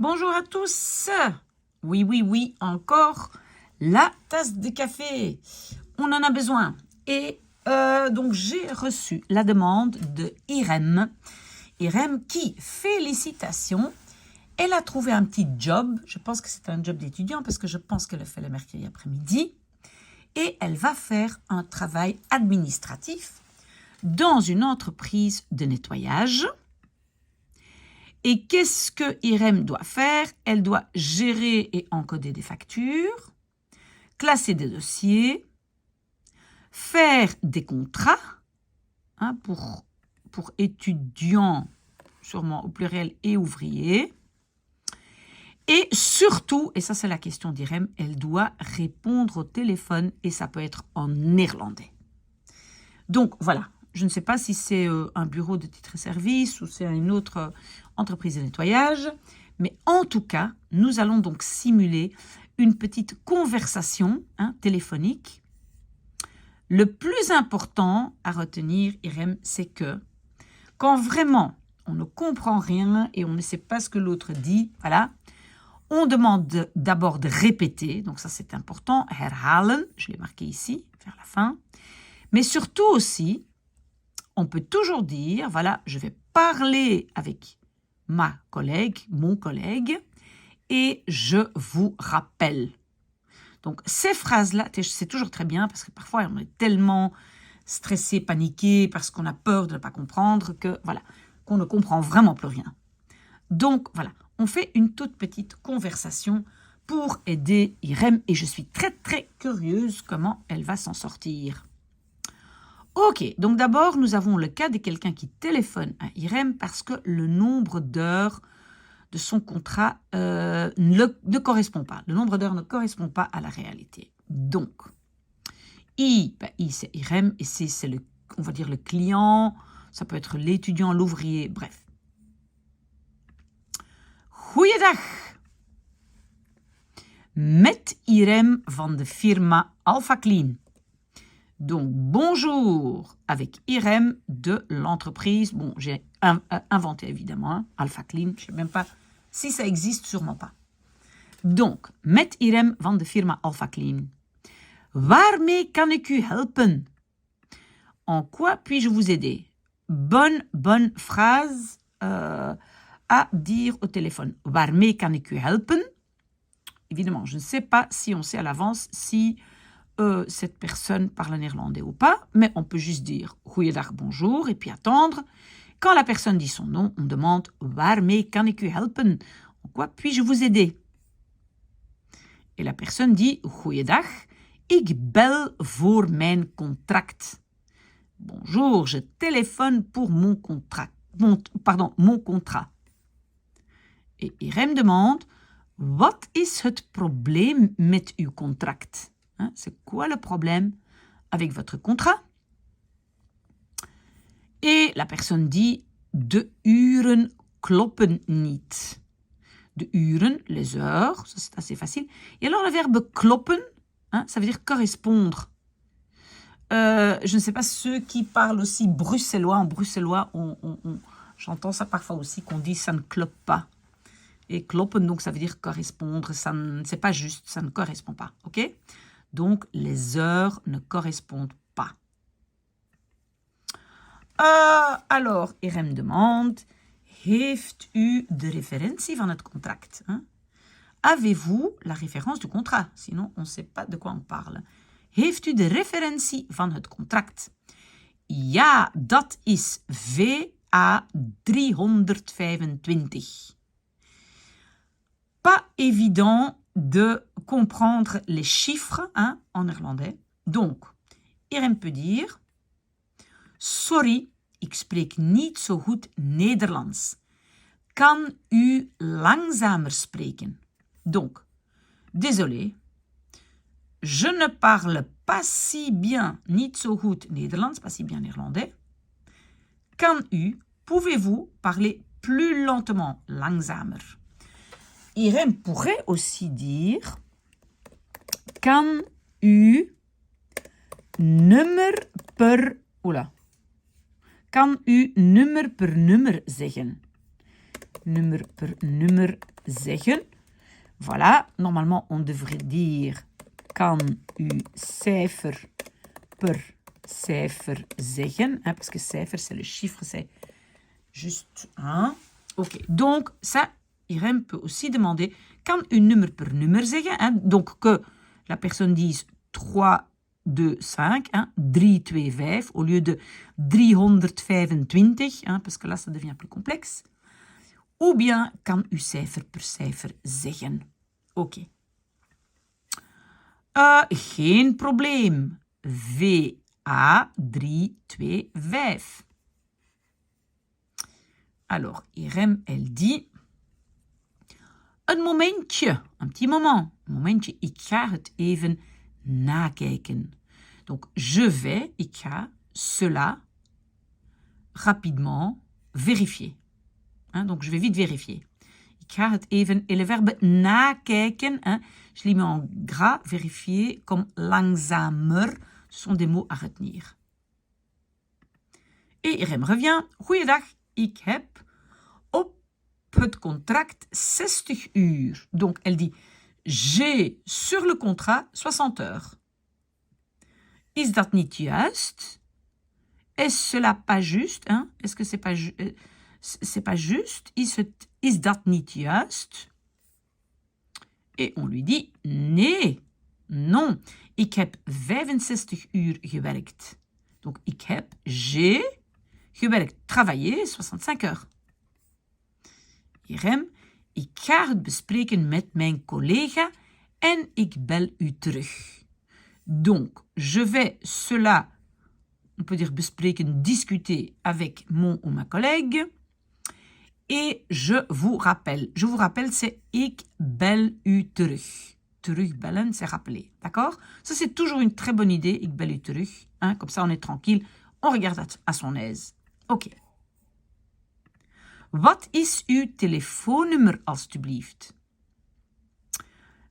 Bonjour à tous. Oui, oui, oui, encore la tasse de café. On en a besoin. Et donc, j'ai reçu la demande de Irem. Irem qui, félicitations, elle a trouvé un petit job. Je pense que c'est un job d'étudiant parce que je pense qu'elle le fait le mercredi après-midi. Et elle va faire un travail administratif dans une entreprise de nettoyage. Et qu'est-ce que Irem doit faire? Elle doit gérer et encoder des factures, classer des dossiers, faire des contrats pour étudiants, sûrement au pluriel, et ouvriers. Et surtout, et ça c'est la question d'Irem, elle doit répondre au téléphone et ça peut être en néerlandais. Donc voilà, je ne sais pas si c'est un bureau de titres et services ou c'est une autre entreprise de nettoyage, mais en tout cas, nous allons donc simuler une petite conversation téléphonique. Le plus important à retenir, Irem, c'est que quand vraiment on ne comprend rien et on ne sait pas ce que l'autre dit, voilà, on demande d'abord de répéter, donc ça c'est important, herhalen, je l'ai marqué ici, vers la fin, mais surtout aussi, on peut toujours dire, voilà, je vais parler avec ma collègue, mon collègue, et je vous rappelle. Donc, ces phrases-là, c'est toujours très bien parce que parfois, on est tellement stressé, paniqué, parce qu'on a peur de ne pas comprendre que, voilà, qu'on ne comprend vraiment plus rien. Donc, voilà, on fait une toute petite conversation pour aider Irem et je suis très, très curieuse comment elle va s'en sortir. Ok, donc d'abord, nous avons le cas de quelqu'un qui téléphone à Irem parce que le nombre d'heures de son contrat ne correspond pas. Le nombre d'heures ne correspond pas à la réalité. Donc, I c'est Irem et C, c'est on va dire le client, ça peut être l'étudiant, l'ouvrier, bref. Goeiedag! Met Irem van de firma Alpha Clean. Donc, bonjour avec Irem de l'entreprise. Bon, j'ai inventé évidemment, Alpha Clean. Je ne sais même pas si ça existe, sûrement pas. Donc, met Irem van de firma Alpha Clean. Waarmee kan ik u helpen? En quoi puis-je vous aider? Bonne phrase à dire au téléphone. Waarmee kan ik u helpen? Évidemment, je ne sais pas si on sait à l'avance si cette personne parle néerlandais ou pas, mais on peut juste dire goeiedag, bonjour, et puis attendre. Quand la personne dit son nom, on demande waarmee kan ik u helpen? En quoi puis-je vous aider? Et la personne dit goeiedag, ik bel voor mijn contract. Bonjour, je téléphone pour mon contrat. Mon contrat. Et Irem demande wat is het probleem met uw contract? C'est quoi le problème avec votre contrat? Et la personne dit de uren kloppen niet. De uren, les heures, ça c'est assez facile. Et alors le verbe kloppen, ça veut dire correspondre. Je ne sais pas ceux qui parlent aussi bruxellois. En bruxellois, j'entends ça parfois aussi qu'on dit ça ne clope pas. Et kloppen, donc ça veut dire correspondre. C'est pas juste, ça ne correspond pas. Ok? Donc, les heures ne correspondent pas. Alors, Irem demande, heeft u de referentie van het contract? Avez-vous la référence du contrat? Sinon, on ne sait pas de quoi on parle. Heeft u de referentie van het contract? Ja, dat is VA 325. Pas évident de comprendre les chiffres en néerlandais. Donc, Irem peut dire sorry, ik spreek niet zo goed Nederlands. Kan u langzamer spreken? Donc, désolé, je ne parle pas si bien, niet zo goed Nederlands, pas si bien néerlandais. Kan u, pouvez-vous parler plus lentement, langzamer? Irem pourrait aussi dire kan u nummer per nummer zeggen. nummer per nummer zeggen. Voilà, normalement on devrait dire kan u cijfer per cijfer zeggen, hein, parce que cijfer c'est le chiffre, c'est juste 1. Ok, donc ça, Irem peut aussi demander kan u nummer per nummer zeggen, hein, donc que la personne dise 3, 2, 5, hein, 3, 2, 5, au lieu de 325, hein, parce que là, ça devient plus complexe. Ou bien, kan u cijfer per cijfer zeggen. Oké. Geen probleem. VA 3, 2, 5. Alors, Irem, elle dit... Een momentje, un petit moment. Een momentje, ik ga het even nakijken. Donc, je vais, ik ga, cela, rapidement, vérifier. Hein, donc, je vais vite vérifier. Ik ga het even, et le verbe nakijken, hein, je l'ai mis en gras, vérifier, comme langzamer, ce sont des mots à retenir. Et Irem revient, goeiedag, ik heb op het contract 60 uur. Donc, elle dit, j'ai sur le contrat 60 heures. Is dat niet juist? Est cela pas juste? Hein? Est-ce que c'est pas juste? Is dat niet juist? Et on lui dit, nee, non. Ik heb 65 uur gewerkt. Donc, j'ai gewerkt, travaillé 65 heures. Irem, ik ga het bespreken met mijn collega en ik bel u terug. Donc, je vais cela, on peut dire bespreken, discuter avec mon ou ma collègue. Et je vous rappelle. Je vous rappelle, c'est ik bel u terug. Terugbellen, c'est rappeler. D'accord? Ça, c'est toujours une très bonne idée, ik bel u terug. Hein? Comme ça, on est tranquille. On regarde à son aise. Ok. Wat is uw telefoonnummer, alstublieft?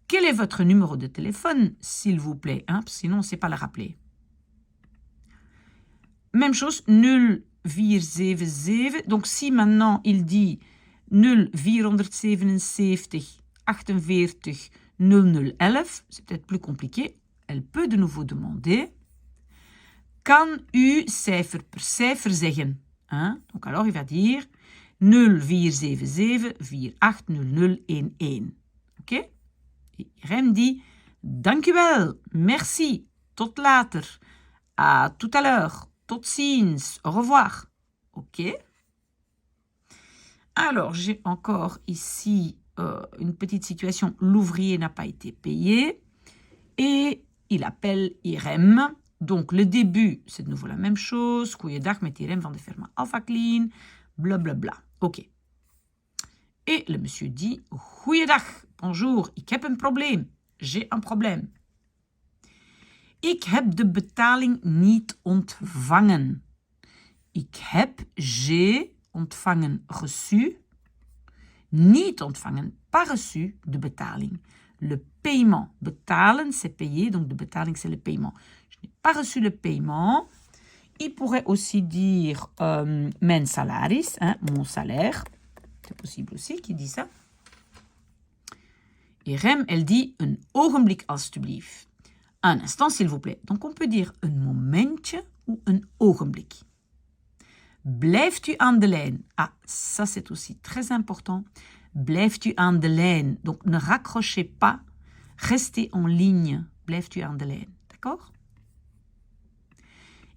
Quel est votre numéro de téléphone, s'il vous plaît? Hein? Sinon, on ne sait pas le rappeler. Même chose, 0477. Donc, si maintenant il dit 0477 48 0011, c'est peut-être plus compliqué. Elle peut de nouveau demander kan u cijfer per cijfer zeggen? Hein? Donc, alors, il va dire 0477 48 0011. Ok? Irem dit, dank u wel, merci, tot later, à tout à l'heure, tot ziens, au revoir. Ok. Alors, j'ai encore ici une petite situation, l'ouvrier n'a pas été payé et il appelle Irem. Donc, le début, c'est de nouveau la même chose. Goeiedag met Irem van de firma Alpha Clean, blablabla. Ok. Et le monsieur dit, goeiedag, bonjour, ik heb een probleem. J'ai un problème. Ik heb de betaling niet ontvangen. J'ai ontvangen, reçu. Niet ontvangen, pas reçu, de betaling. Le paiement. Betalen, c'est payer, donc de betaling, c'est le paiement. Je n'ai pas reçu le paiement. Il pourrait aussi dire mijn salaris, hein, mon salaire. C'est possible aussi qu'il dit ça. Irem, elle dit een ogenblik alstublieft. Un instant, s'il vous plaît. Donc, on peut dire een momentje ou een ogenblik. Blijft u aan de lijn? Ah, ça, c'est aussi très important. Blijft u aan de lijn? Donc, ne raccrochez pas. Restez en ligne. Blijft u aan de lijn. D'accord?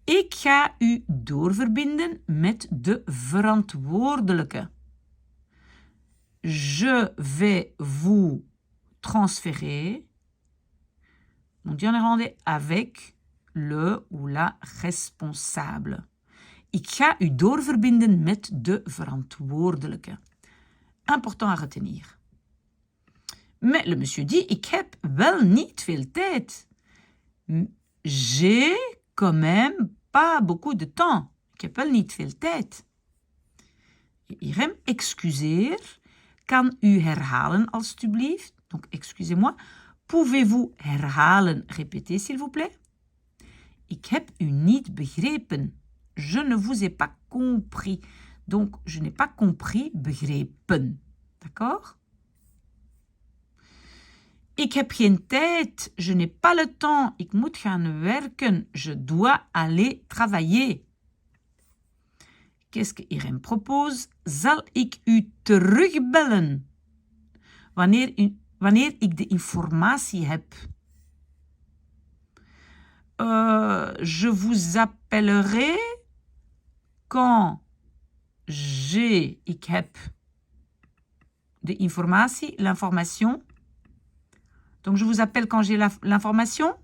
Ik ga u doorverbinden met de verantwoordelijke. Je vais vous transférer, on dit en néerlandais, avec le ou la responsable. Ik ga u doorverbinden met de verantwoordelijke. Important à retenir. Mais le monsieur dit, ik heb wel niet veel tijd. J'ai quand même pas beaucoup de temps. Ik heb wel niet veel tijd. Irem, excuseer. Kan u herhalen, alstublieft? Donc, excusez-moi. Pouvez-vous herhalen? Répétez, s'il vous plaît. Ik heb u niet begrepen. Je ne vous ai pas compris. Donc, je n'ai pas compris, begrepen. D'accord? Ik heb geen tijd, je n'ai pas le temps, ik moet gaan werken, je dois aller travailler. Qu'est-ce que Irem propose? Zal ik u terugbellen wanneer ik de informatie heb? Je vous appellerai quand ik heb de informatie, l'information. Donc, je vous appelle quand j'ai l'information.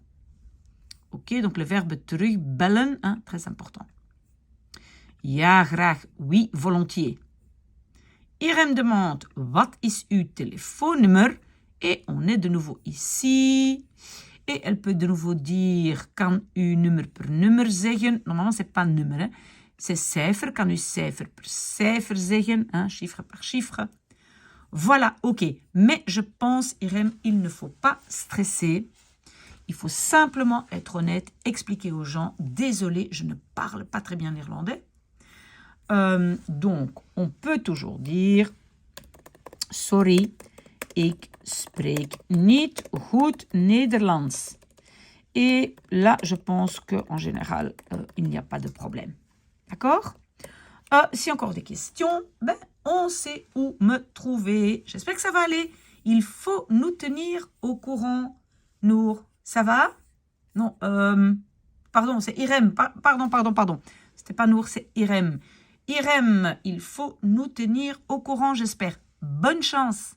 Ok, donc le verbe terugbellen, hein, très important. Ja, graag. Oui, volontiers. Irem demande, wat is uw telefoonnummer? Et on est de nouveau ici. Et elle peut de nouveau dire, kan u nummer per nummer zeggen? Normalement, c'est pas nummer, hein. C'est cijfer. Kan u cijfer per cijfer zeggen? Hein, chiffre par chiffre. Voilà, ok. Mais je pense, Irem, il ne faut pas stresser. Il faut simplement être honnête, expliquer aux gens, désolé, je ne parle pas très bien néerlandais. Donc, on peut toujours dire, sorry, ik spreek niet goed Nederlands. Et là, je pense qu'en général, il n'y a pas de problème. D'accord? Si encore des questions, ben, on sait où me trouver. J'espère que ça va aller. Il faut nous tenir au courant. Nour, ça va? Non, pardon, c'est Irem. Pardon. C'était pas Nour, c'est Irem. Irem, il faut nous tenir au courant, j'espère. Bonne chance!